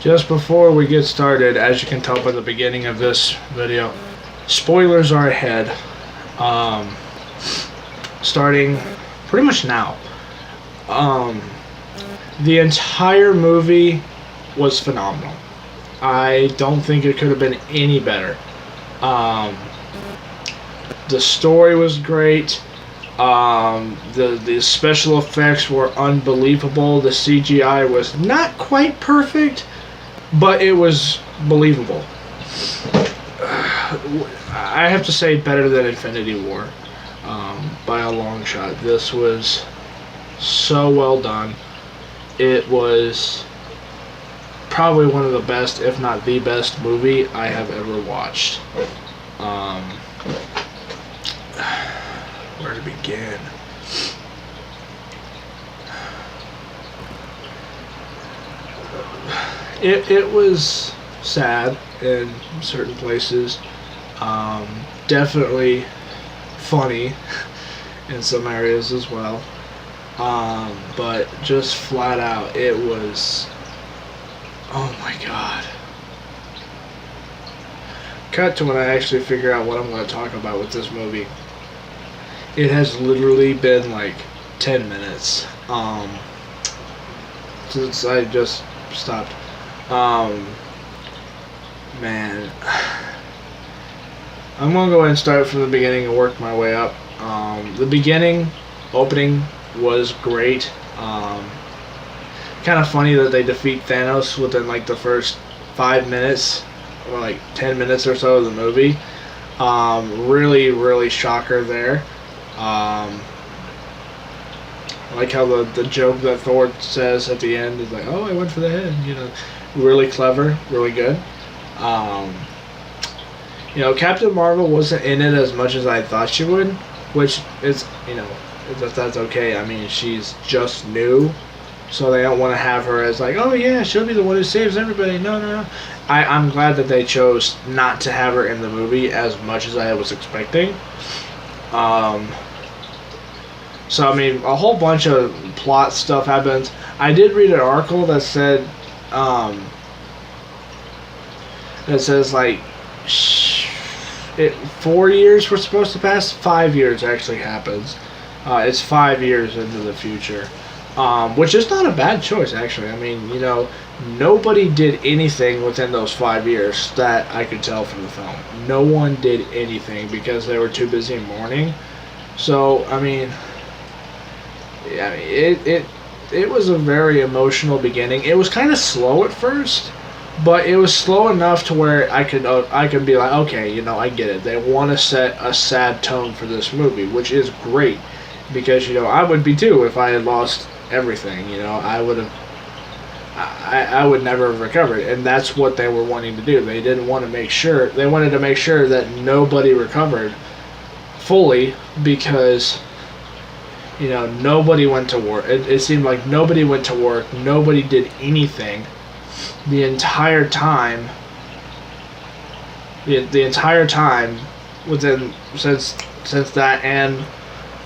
Just before we get started, as you can tell by the beginning of this video, spoilers are ahead. Starting pretty much now. The entire movie was phenomenal. I don't think it could have been any better. The story was great. The special effects were unbelievable. The CGI was not quite perfect, but it was believable. I have to say, better than Infinity War, by a long shot. This was so well done. It was probably one of the best, if not the best, movie I have ever watched. Where to begin? It was sad in certain places. Definitely funny in some areas as well. But just flat out, it was, oh my god. Cut to when I actually figure out what I'm going to talk about with this movie. It has literally been like 10 minutes since I just stopped. Man, I'm going to go ahead and start from the beginning and work my way up. The opening was great. Kind of funny that they defeat Thanos within like the first 5 minutes or like 10 minutes or so of the movie. Really shocker there. I like how the joke that Thor says at the end is like, "Oh, I went for the head." You know, really clever, really good. Captain Marvel wasn't in it as much as I thought she would, which is, that's okay. I mean, she's just new, so they don't want to have her as like, "Oh yeah, she'll be the one who saves everybody." No. I'm glad that they chose not to have her in the movie as much as I was expecting. So, I mean, a whole bunch of plot stuff happens. I did read an article that said, like, 4 years were supposed to pass. 5 years actually happens. It's 5 years into the future, which is not a bad choice, actually. I mean, nobody did anything within those 5 years that I could tell from the film. No one did anything because they were too busy mourning. So, I mean, it was a very emotional beginning. It was kind of slow at first, but it was slow enough to where I could be like, okay, I get it. They want to set a sad tone for this movie, which is great, because I would be too if I had lost everything. I would have. I would never have recovered, and that's what they were wanting to do. They didn't want to make sure. They wanted to make sure that nobody recovered fully, because nobody went to work. It seemed like nobody went to work. Nobody did anything the entire time. The entire time since that and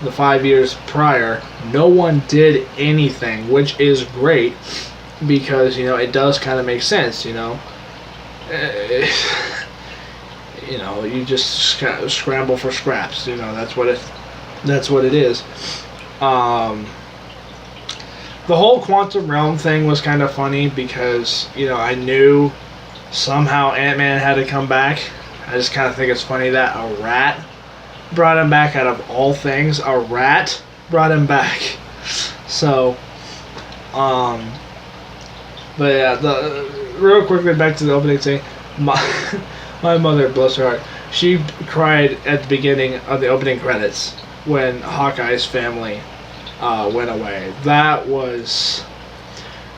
the 5 years prior, no one did anything, which is great, because it does kind of make sense. You just scramble for scraps. That's what it is. The whole quantum realm thing was kind of funny because, I knew somehow Ant-Man had to come back. I just kind of think it's funny that a rat brought him back. Out of all things, a rat brought him back. So, but yeah, real quickly back to the opening scene. My mother, bless her heart, she cried at the beginning of the opening credits when Hawkeye's family went away. That was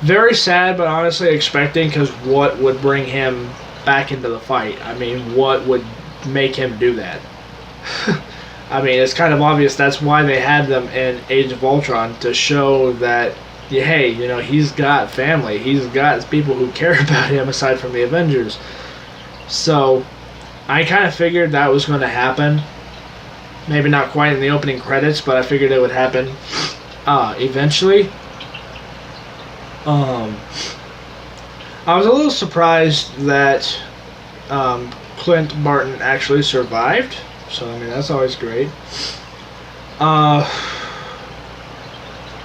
very sad, but honestly expecting, because what would bring him back into the fight? I mean, what would make him do that? I mean, it's kind of obvious that's why they had them in Age of Ultron, to show that, hey, he's got family. He's got people who care about him aside from the Avengers. So, I kind of figured that was going to happen. Maybe not quite in the opening credits, but I figured it would happen eventually. I was a little surprised that Clint Barton actually survived. So I mean that's always great. Uh,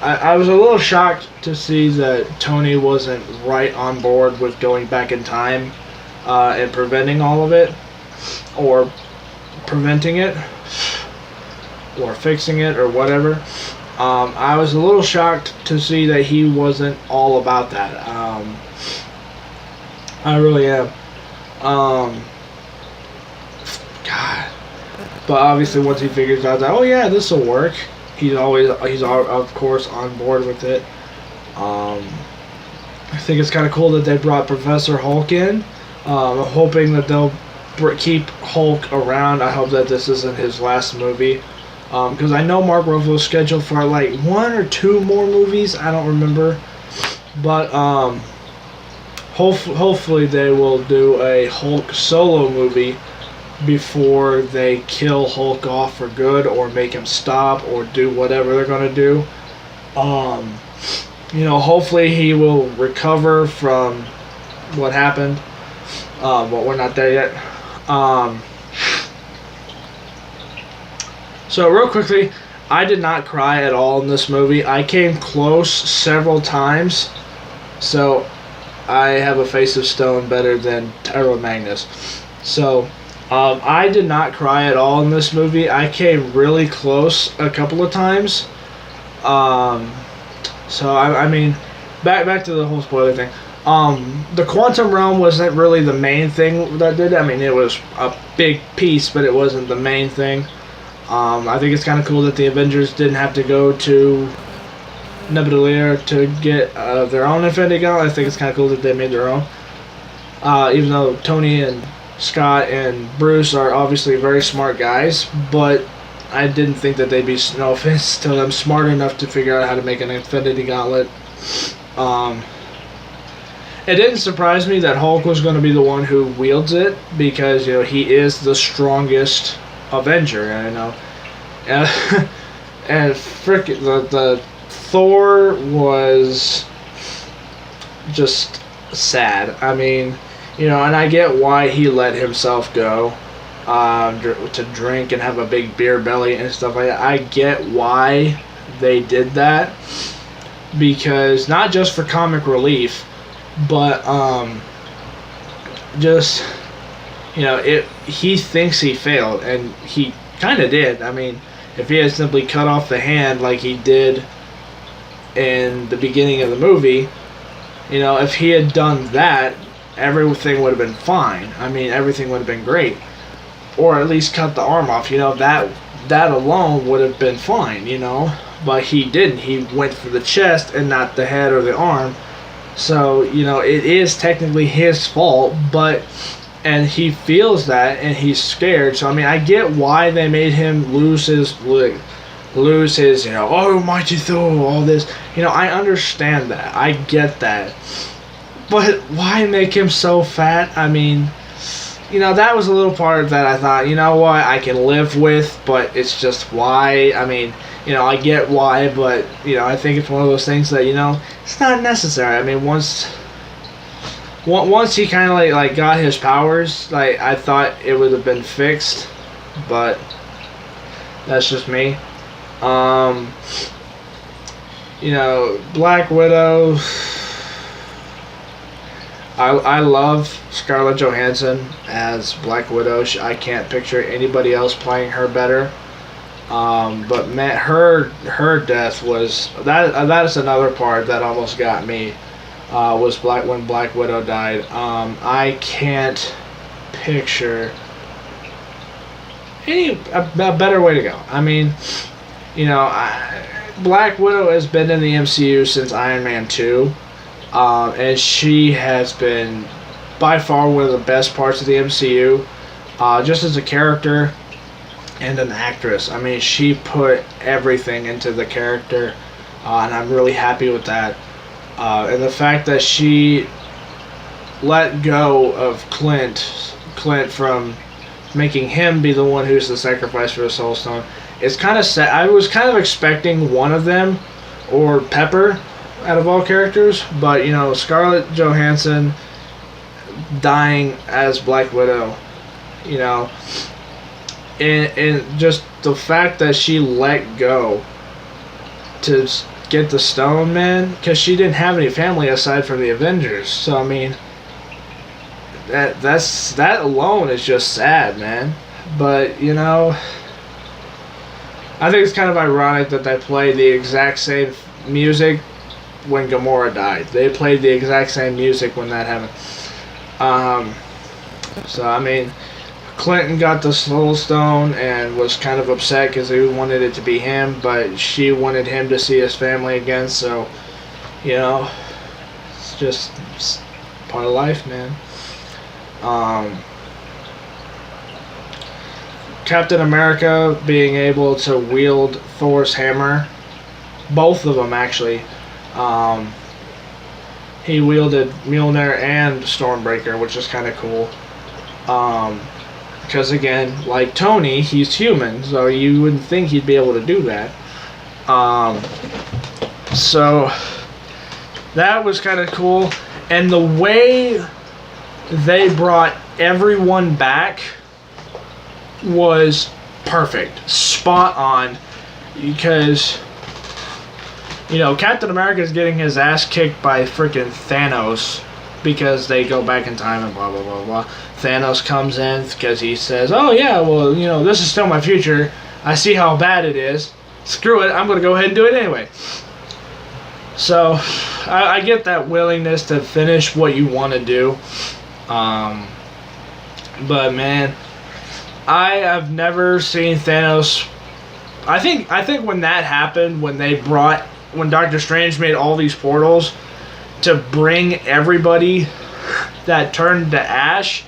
I was a little shocked to see that Tony wasn't right on board with going back in time and preventing all of it, or preventing it, or fixing it, or whatever. I was a little shocked to see that he wasn't all about that. I really am. God. But obviously, once he figures out that, oh yeah, this will work, he's of course on board with it. I think it's kind of cool that they brought Professor Hulk in. I'm hoping that they'll keep Hulk around. I hope that this isn't his last movie. Because I know Mark Ruffalo's scheduled for like 1 or 2 more movies. I don't remember. But hopefully they will do a Hulk solo movie before they kill Hulk off for good, or make him stop, or do whatever they're going to do. Hopefully he will recover from what happened. But we're not there yet. So real quickly, I did not cry at all in this movie. I came close several times. So I have a face of stone better than Tyrone Magnus. So I did not cry at all in this movie. I came really close a couple of times. So I mean, back to the whole spoiler thing. The quantum realm wasn't really the main thing that did it. I mean, it was a big piece, but it wasn't the main thing. I think it's kind of cool that the Avengers didn't have to go to Nebula to get their own Infinity Gauntlet. I think it's kind of cool that they made their own. Even though Tony and Scott and Bruce are obviously very smart guys, but I didn't think that they'd be, no offense to them, smart enough to figure out how to make an Infinity Gauntlet. It didn't surprise me that Hulk was going to be the one who wields it, because he is the strongest Avenger, and frickin' the Thor was just sad. I mean, and I get why he let himself go to drink and have a big beer belly and stuff like that. I get why they did that, because not just for comic relief, but just he thinks he failed, and he kind of did. I mean, if he had simply cut off the hand like he did in the beginning of the movie, if he had done that, everything would have been fine. I mean, everything would have been great. Or at least cut the arm off, that alone would have been fine, But he didn't. He went for the chest and not the head or the arm. So, it is technically his fault, and he feels that, and he's scared. So, I mean, I get why they made him lose his, oh, mighty Thor, all this. I understand that. I get that. But why make him so fat? I mean, that was a little part that I thought, what, I can live with, but it's just why. I mean, I get why, but, I think it's one of those things that, it's not necessary. I mean, once he kind of like got his powers, I thought it would have been fixed, but that's just me. Black Widow, I love Scarlett Johansson as Black Widow. I can't picture anybody else playing her better. But man, her death was that's another part that almost got me. Was when Black Widow died. I can't picture a better way to go. I mean, Black Widow has been in the MCU since Iron Man 2. And she has been by far one of the best parts of the MCU, just as a character and an actress. I mean, she put everything into the character, and I'm really happy with that. And the fact that she let go of Clint from making him be the one who's the sacrifice for the Soul Stone, it's kind of sad. I was kind of expecting one of them, or Pepper, out of all characters, but Scarlett Johansson dying as Black Widow, you know, and just the fact that she let go to get the stone, man, because she didn't have any family aside from the Avengers. So I mean, that alone is just sad, man. But you know, I think it's kind of ironic that they played the exact same music when Gamora died. They played the exact same music when that happened. So I mean, Clinton got the Soul Stone and was kind of upset because he wanted it to be him, but she wanted him to see his family again. So, you know, it's just part of life, man. Captain America being able to wield Thor's hammer, both of them actually. He wielded Mjolnir and Stormbreaker, which is kind of cool. Because again, like Tony, he's human, so you wouldn't think he'd be able to do that. So that was kind of cool. And the way they brought everyone back was perfect. Spot on. Because, you know, Captain America is getting his ass kicked by freaking Thanos because they go back in time and blah, blah, blah, blah. Thanos comes in because he says, oh yeah, well, you know, this is still my future. I see how bad it is. Screw it, I'm going to go ahead and do it anyway. So, I get that willingness to finish what you want to do. But man, I have never seen Thanos. I think when that happened, when Doctor Strange made all these portals to bring everybody that turned to ash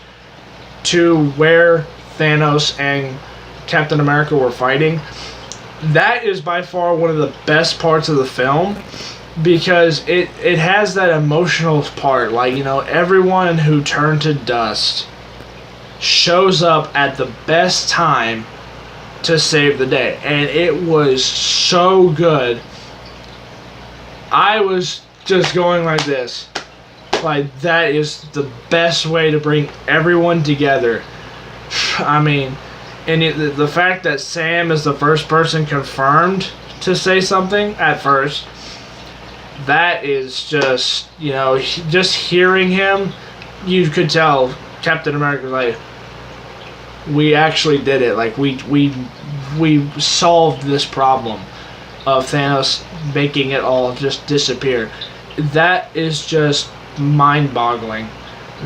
to where Thanos and Captain America were fighting, that is by far one of the best parts of the film, because it has that emotional part. Like, you know, everyone who turned to dust shows up at the best time to save the day, and it was so good. I was just going like this. Like, that is the best way to bring everyone together. I mean, and the fact that Sam is the first person confirmed to say something at first, that is just, you know, just hearing him, you could tell Captain America was like, we actually did it. Like, we solved this problem of Thanos making it all just disappear. That is just mind-boggling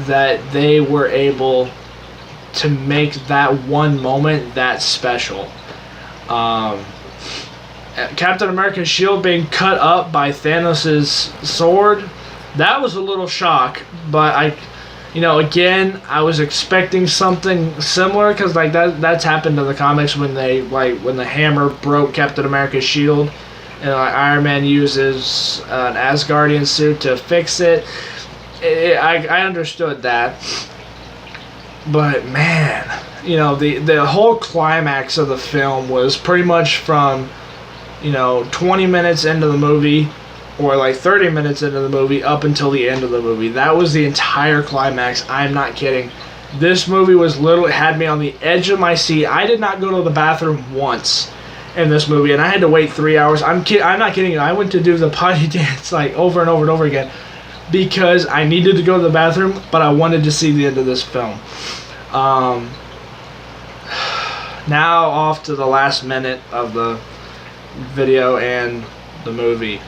that they were able to make that one moment that special. Captain America's shield being cut up by Thanos' sword, that was a little shock, but again, I was expecting something similar, because like that's happened in the comics when when the hammer broke Captain America's shield, and Iron Man uses an Asgardian suit to fix it. I understood that, but man, the whole climax of the film was pretty much from 20 minutes into the movie, or like 30 minutes into the movie, up until the end of the movie. That was the entire climax. I'm not kidding. This movie was literally had me on the edge of my seat. I did not go to the bathroom once in this movie, and I had to wait 3 hours. I'm not kidding you. I went to do the potty dance like over and over and over again because I needed to go to the bathroom, but I wanted to see the end of this film. Now off to the last minute of the video and the movie.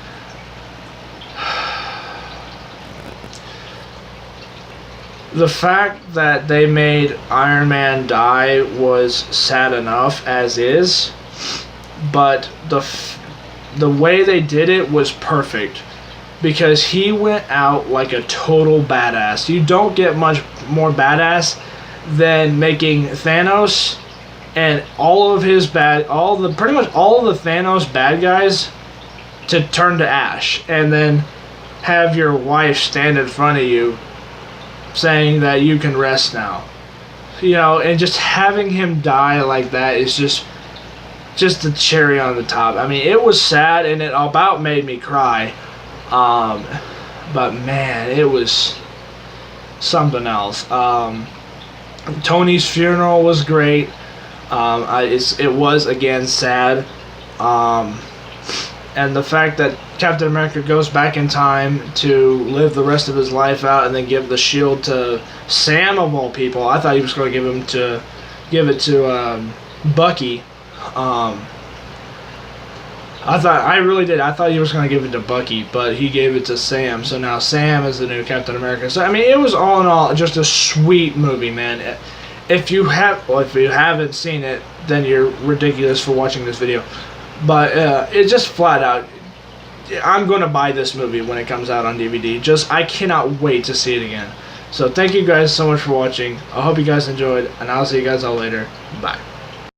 The fact that they made Iron Man die was sad enough as is, but the way they did it was perfect, because he went out like a total badass. You don't get much more badass than making Thanos and pretty much all of the Thanos bad guys to turn to ash, and then have your wife stand in front of you saying that you can rest now. And just having him die like that is just the cherry on the top. I mean, it was sad, and it about made me cry. But man, it was something else. Tony's funeral was great. It was again sad, and the fact that Captain America goes back in time to live the rest of his life out and then give the shield to Sam of all people. I thought he was going to give it to Bucky. I really did. I thought he was going to give it to Bucky, but he gave it to Sam. So now Sam is the new Captain America. So I mean, it was all in all just a sweet movie, man. If you haven't seen it, then you're ridiculous for watching this video. But it's just flat out, I'm going to buy this movie when it comes out on DVD. I cannot wait to see it again. So thank you guys so much for watching. I hope you guys enjoyed, and I'll see you guys all later. Bye.